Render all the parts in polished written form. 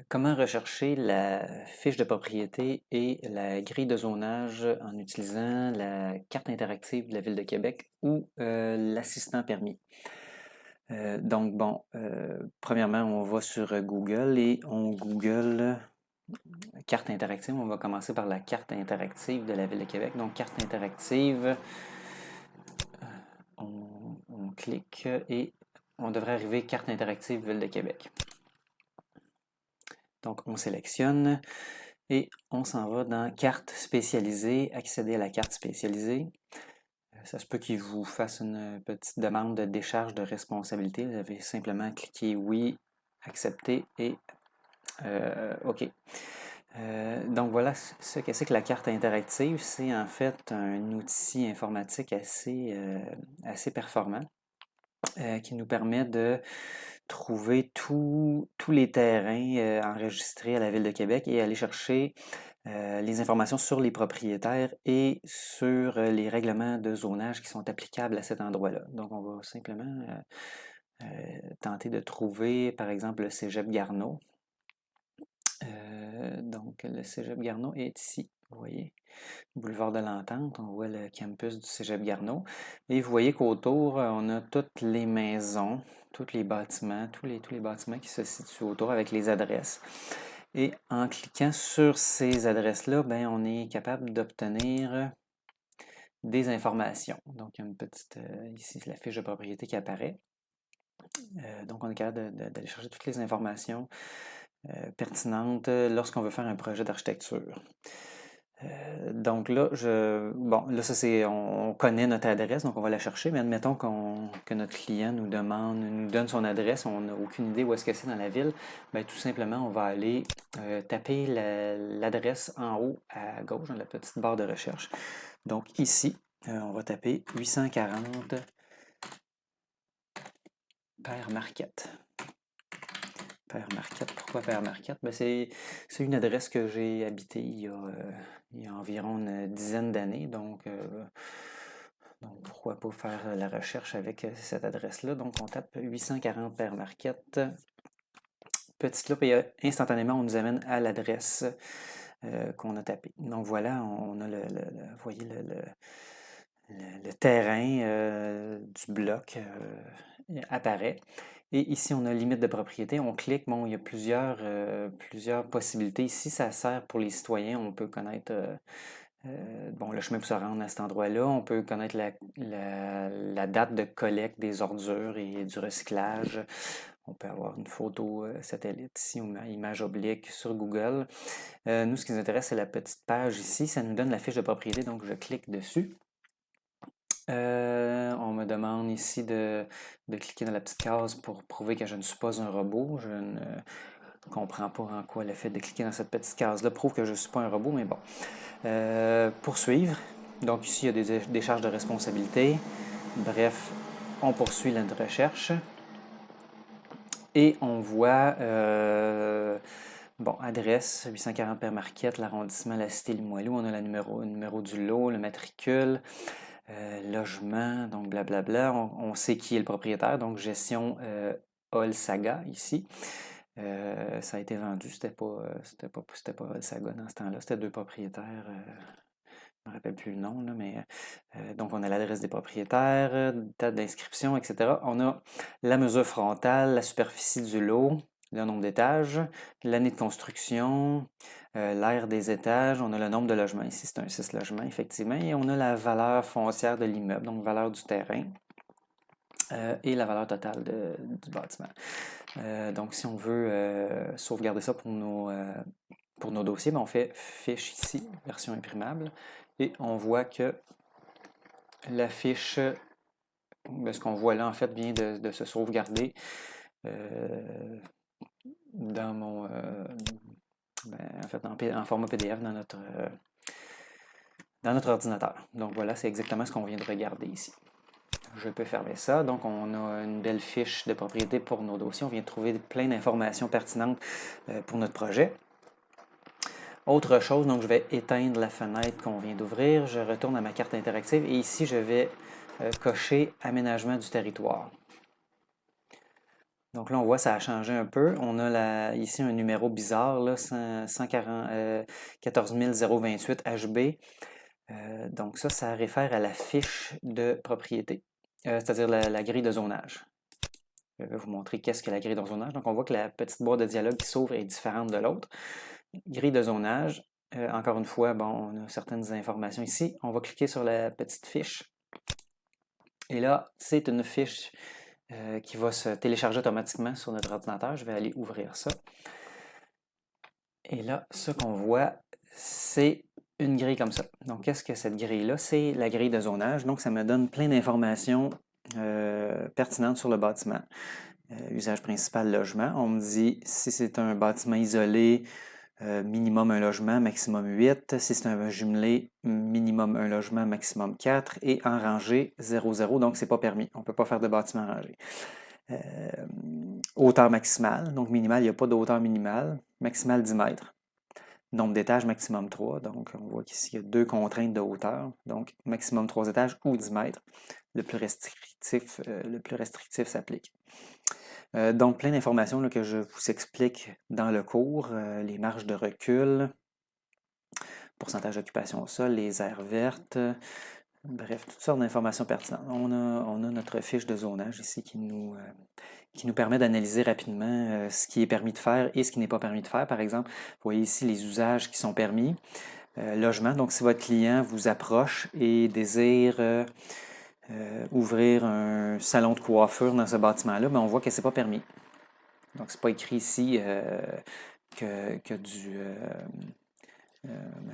Comment rechercher la fiche de propriété et la grille de zonage en utilisant la carte interactive de la Ville de Québec ou l'assistant permis? Premièrement, on va sur Google et on Google carte interactive. On va commencer par la carte interactive de la Ville de Québec. Donc, carte interactive, on clique et on devrait arriver carte interactive Ville de Québec. Donc, on sélectionne et on s'en va dans carte spécialisée, accéder à la carte spécialisée. Ça se peut qu'il vous fasse une petite demande de décharge de responsabilité. Vous avez simplement cliqué oui, accepter et OK. Donc voilà ce que c'est que la carte interactive. C'est en fait un outil informatique assez performant qui nous permet de trouver tous les terrains enregistrés à la Ville de Québec et aller chercher les informations sur les propriétaires et sur les règlements de zonage qui sont applicables à cet endroit-là. Donc, on va simplement tenter de trouver, par exemple, le Cégep Garneau. Donc, le Cégep Garneau est ici, vous voyez, boulevard de l'Entente, on voit le campus du Cégep Garneau. Et vous voyez qu'autour, on a toutes les maisons, tous les bâtiments, tous les bâtiments qui se situent autour avec les adresses. Et en cliquant sur ces adresses-là, ben, on est capable d'obtenir des informations. Donc, il y a une petite, ici, la fiche de propriété qui apparaît. Donc, on est capable d'aller chercher toutes les informations pertinentes lorsqu'on veut faire un projet d'architecture. Donc là, là, ça c'est, on connaît notre adresse, donc on va la chercher, mais admettons que notre client nous donne son adresse, on n'a aucune idée où est-ce que c'est dans la ville, bien, tout simplement, on va aller taper l'adresse en haut à gauche, dans la petite barre de recherche. Donc ici, on va taper 840 Père Marquette. Père Marquette. Pourquoi Père Marquette? Ben, c'est une adresse que j'ai habitée il y a environ une dizaine d'années. Donc, pourquoi pas faire la recherche avec cette adresse-là? Donc, on tape 840 Père Marquette. Petite loupe et instantanément, on nous amène à l'adresse qu'on a tapée. Donc, voilà, on a vous voyez le terrain du bloc apparaît. Et ici, on a limite de propriété. On clique, bon, il y a plusieurs possibilités. Ici, ça sert pour les citoyens. On peut connaître bon, le chemin pour se rendre à cet endroit-là. On peut connaître la date de collecte des ordures et du recyclage. On peut avoir une photo satellite ici, ou une image oblique sur Google. Nous, ce qui nous intéresse, c'est la petite page ici. Ça nous donne la fiche de propriété, donc je clique dessus. On me demande ici de cliquer dans la petite case pour prouver que je ne suis pas un robot. Je ne comprends pas en quoi le fait de cliquer dans cette petite case-là prouve que je ne suis pas un robot, mais bon. Poursuivre. Donc ici, il y a des charges de responsabilité. Bref, on poursuit la recherche. Et on voit, bon, adresse 840 Père Marquette, l'arrondissement, la cité Limoilou. On a le numéro du lot, le matricule. Logement, donc blablabla. On sait qui est le propriétaire, donc gestion All Saga ici. Ça a été vendu, c'était pas All Saga dans ce temps-là, c'était deux propriétaires. Je ne me rappelle plus le nom, là, mais donc on a l'adresse des propriétaires, date d'inscription, etc. On a la mesure frontale, la superficie du lot, le nombre d'étages, l'année de construction, l'aire des étages, on a le nombre de logements. Ici, c'est un 6 logements, effectivement. Et on a la valeur foncière de l'immeuble, donc valeur du terrain, et la valeur totale du bâtiment. Donc, si on veut sauvegarder ça pour nos dossiers, ben, on fait fiche ici, version imprimable, et on voit que la fiche, ce qu'on voit là, en fait, vient de se sauvegarder dans mon, en fait, en format PDF dans notre ordinateur. Donc voilà, c'est exactement ce qu'on vient de regarder ici. Je peux fermer ça. Donc, on a une belle fiche de propriété pour nos dossiers. On vient de trouver plein d'informations pertinentes pour notre projet. Autre chose, donc je vais éteindre la fenêtre qu'on vient d'ouvrir. Je retourne à ma carte interactive et ici, je vais cocher Aménagement du territoire. Donc là, on voit ça a changé un peu. On a ici un numéro bizarre, là, 14 028 HB. Donc ça réfère à la fiche de propriété, c'est-à-dire la grille de zonage. Je vais vous montrer qu'est-ce que la grille de zonage. Donc on voit que la petite boîte de dialogue qui s'ouvre est différente de l'autre. Grille de zonage, encore une fois, bon, on a certaines informations ici. On va cliquer sur la petite fiche. Et là, c'est une fiche qui va se télécharger automatiquement sur notre ordinateur. Je vais aller ouvrir ça. Et là, ce qu'on voit, c'est une grille comme ça. Donc, qu'est-ce que cette grille-là? C'est la grille de zonage. Donc, ça me donne plein d'informations pertinentes sur le bâtiment. Usage principal, logement. On me dit si c'est un bâtiment isolé, minimum un logement, maximum 8. Si c'est un jumelé, minimum un logement, maximum 4. Et en rangée, 0,0. Donc, c'est pas permis. On ne peut pas faire de bâtiment rangé. Hauteur maximale. Donc, minimal, il n'y a pas de hauteur minimale. Maximale 10 mètres. Nombre d'étages, maximum 3. Donc, on voit qu'ici, il y a 2 contraintes de hauteur. Donc, maximum 3 étages ou 10 mètres. Le plus restrictif s'applique. Donc, plein d'informations que je vous explique dans le cours. Les marges de recul, pourcentage d'occupation au sol, les aires vertes, bref, toutes sortes d'informations pertinentes. On a notre fiche de zonage ici qui nous permet d'analyser rapidement ce qui est permis de faire et ce qui n'est pas permis de faire. Par exemple, vous voyez ici les usages qui sont permis. Logement, donc si votre client vous approche et désire ouvrir un salon de coiffure dans ce bâtiment-là, on voit que ce n'est pas permis. Donc, ce n'est pas écrit ici que du...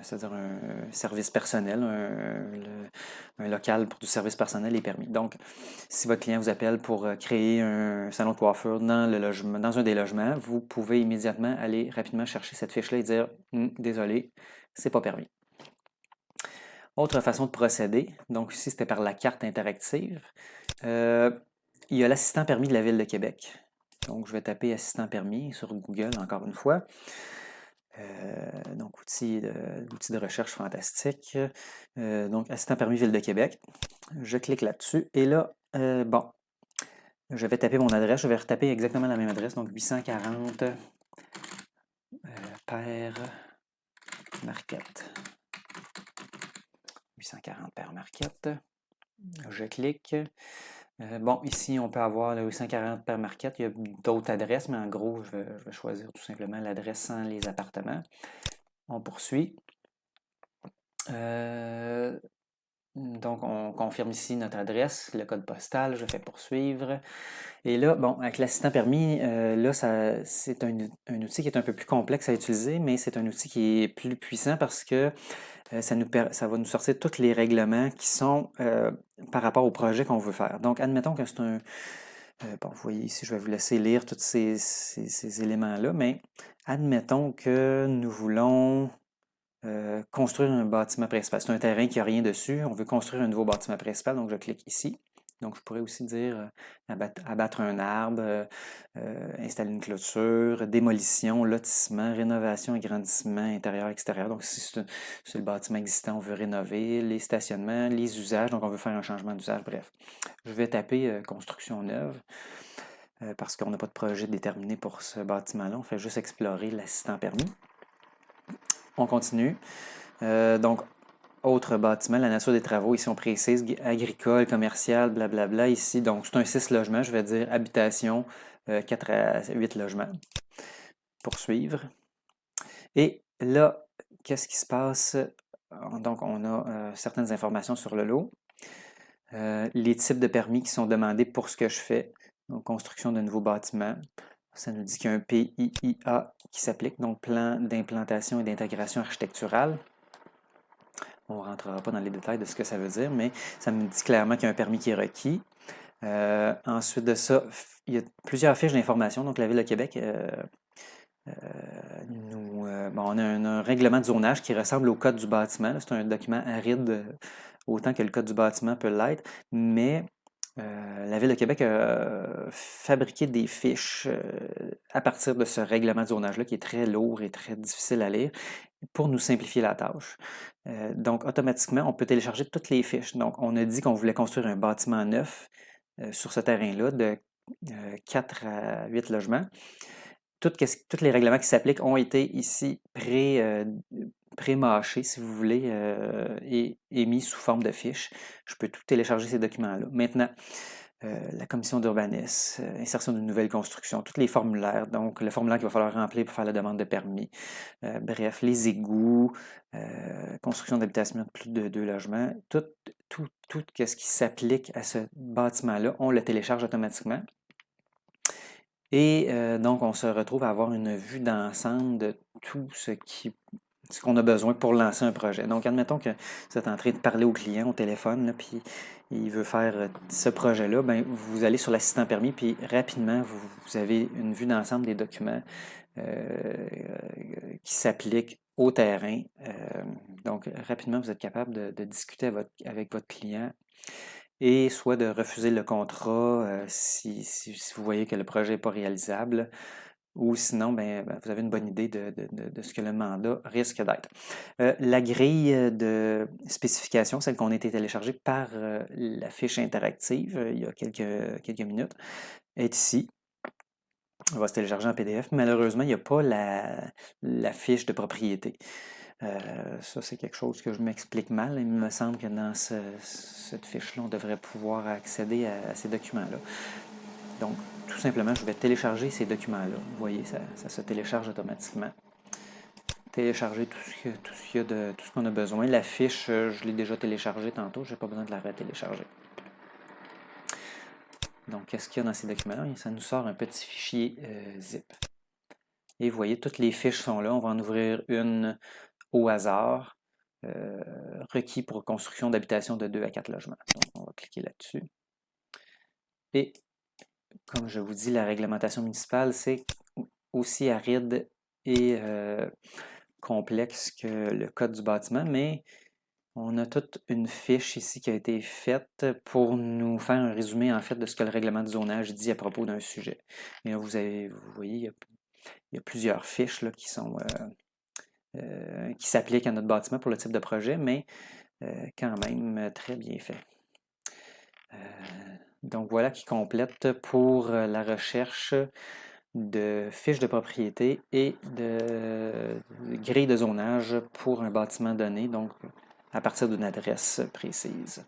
c'est-à-dire un service personnel, un local pour du service personnel est permis. Donc, si votre client vous appelle pour créer un salon de coiffure dans un des logements, vous pouvez immédiatement aller rapidement chercher cette fiche-là et dire désolé, c'est pas permis. Autre façon de procéder, donc ici c'était par la carte interactive. Il y a l'assistant permis de la Ville de Québec. Donc, je vais taper assistant permis sur Google encore une fois. Donc, outil de recherche fantastique. Donc, assistant permis Ville de Québec. Je clique là-dessus. Et là, bon, je vais taper mon adresse. Je vais retaper exactement la même adresse. Donc, 840 Père Marquette. 840 Père Marquette. Je clique. Bon, ici, on peut avoir le 840 Père Marquette. Il y a d'autres adresses, mais en gros, je vais choisir tout simplement l'adresse sans les appartements. On poursuit. Donc, on confirme ici notre adresse, le code postal, je fais poursuivre. Et là, bon, avec l'assistant permis, là, c'est un outil qui est un peu plus complexe à utiliser, mais c'est un outil qui est plus puissant parce que ça va nous sortir tous les règlements qui sont par rapport au projet qu'on veut faire. Donc, admettons que c'est un... bon, vous voyez ici, je vais vous laisser lire tous ces éléments-là, mais admettons que nous voulons construire un bâtiment principal. C'est un terrain qui n'a rien dessus. On veut construire un nouveau bâtiment principal, donc je clique ici. Donc, je pourrais aussi dire abattre un arbre, installer une clôture, démolition, lotissement, rénovation, agrandissement intérieur, extérieur. Donc, si c'est le bâtiment existant, on veut rénover, les stationnements, les usages, donc on veut faire un changement d'usage, bref. Je vais taper construction neuve parce qu'on n'a pas de projet déterminé pour ce bâtiment-là. On fait juste explorer l'assistant permis. On continue. Donc, autre bâtiment, la nature des travaux, ici on précise, agricole, commercial, blablabla. Ici, donc c'est un 6 logements, je vais dire habitation, 4 à 8 logements. Poursuivre. Et là, qu'est-ce qui se passe? Donc, on a certaines informations sur le lot. Les types de permis qui sont demandés pour ce que je fais. Donc, construction de nouveaux bâtiments. Ça nous dit qu'il y a un PIIA qui s'applique, donc plan d'implantation et d'intégration architecturale. On ne rentrera pas dans les détails de ce que ça veut dire, mais ça me dit clairement qu'il y a un permis qui est requis. Ensuite de ça, il y a plusieurs fiches d'information. Donc, la Ville de Québec, on a un règlement de zonage qui ressemble au code du bâtiment. C'est un document aride, autant que le code du bâtiment peut l'être, mais la Ville de Québec a fabriqué des fiches à partir de ce règlement de zonage-là qui est très lourd et très difficile à lire pour nous simplifier la tâche. Donc, automatiquement, on peut télécharger toutes les fiches. Donc, on a dit qu'on voulait construire un bâtiment neuf sur ce terrain-là 4 à 8 logements. Tous les règlements qui s'appliquent ont été ici pré-mâchés, si vous voulez, et mis sous forme de fiche. Je peux tout télécharger ces documents-là. Maintenant, la commission d'urbanisme, insertion d'une nouvelle construction, tous les formulaires, donc le formulaire qu'il va falloir remplir pour faire la demande de permis, bref, les égouts, construction d'habitation de plus de 2 logements, tout ce qui s'applique à ce bâtiment-là, on le télécharge automatiquement. Et donc, on se retrouve à avoir une vue d'ensemble de tout ce qu'on a besoin pour lancer un projet. Donc, admettons que vous êtes en train de parler au client au téléphone, là, puis il veut faire ce projet-là, ben, vous allez sur l'assistant permis, puis rapidement, vous avez une vue d'ensemble des documents qui s'appliquent au terrain. Donc, rapidement, vous êtes capable de discuter avec votre client et soit de refuser le contrat si vous voyez que le projet n'est pas réalisable, ou sinon, vous avez une bonne idée de ce que le mandat risque d'être. La grille de spécification, celle qu'on a été téléchargée par la fiche interactive il y a quelques minutes, est ici. On va se télécharger en PDF. Malheureusement, il n'y a pas la fiche de propriété. Ça, c'est quelque chose que je m'explique mal. Il me semble que dans cette fiche-là, on devrait pouvoir accéder à ces documents-là. Donc, tout simplement, je vais télécharger ces documents-là. Vous voyez, ça se télécharge automatiquement. Télécharger tout ce qu'on a besoin. La fiche, je l'ai déjà téléchargée tantôt. Je n'ai pas besoin de la retélécharger. Donc, qu'est-ce qu'il y a dans ces documents-là? Ça nous sort un petit fichier zip. Et vous voyez, toutes les fiches sont là. On va en ouvrir une au hasard, requis pour construction d'habitation de 2 à 4 logements. Donc, on va cliquer là-dessus. Et, comme je vous dis, la réglementation municipale, c'est aussi aride et complexe que le code du bâtiment, mais on a toute une fiche ici qui a été faite pour nous faire un résumé, en fait, de ce que le règlement de zonage dit à propos d'un sujet. Et là, vous voyez, il y a plusieurs fiches là, qui s'appliquent à notre bâtiment pour le type de projet, mais quand même très bien fait. Donc voilà qui complète pour la recherche de fiches de propriété et de grille de zonage pour un bâtiment donné, donc à partir d'une adresse précise.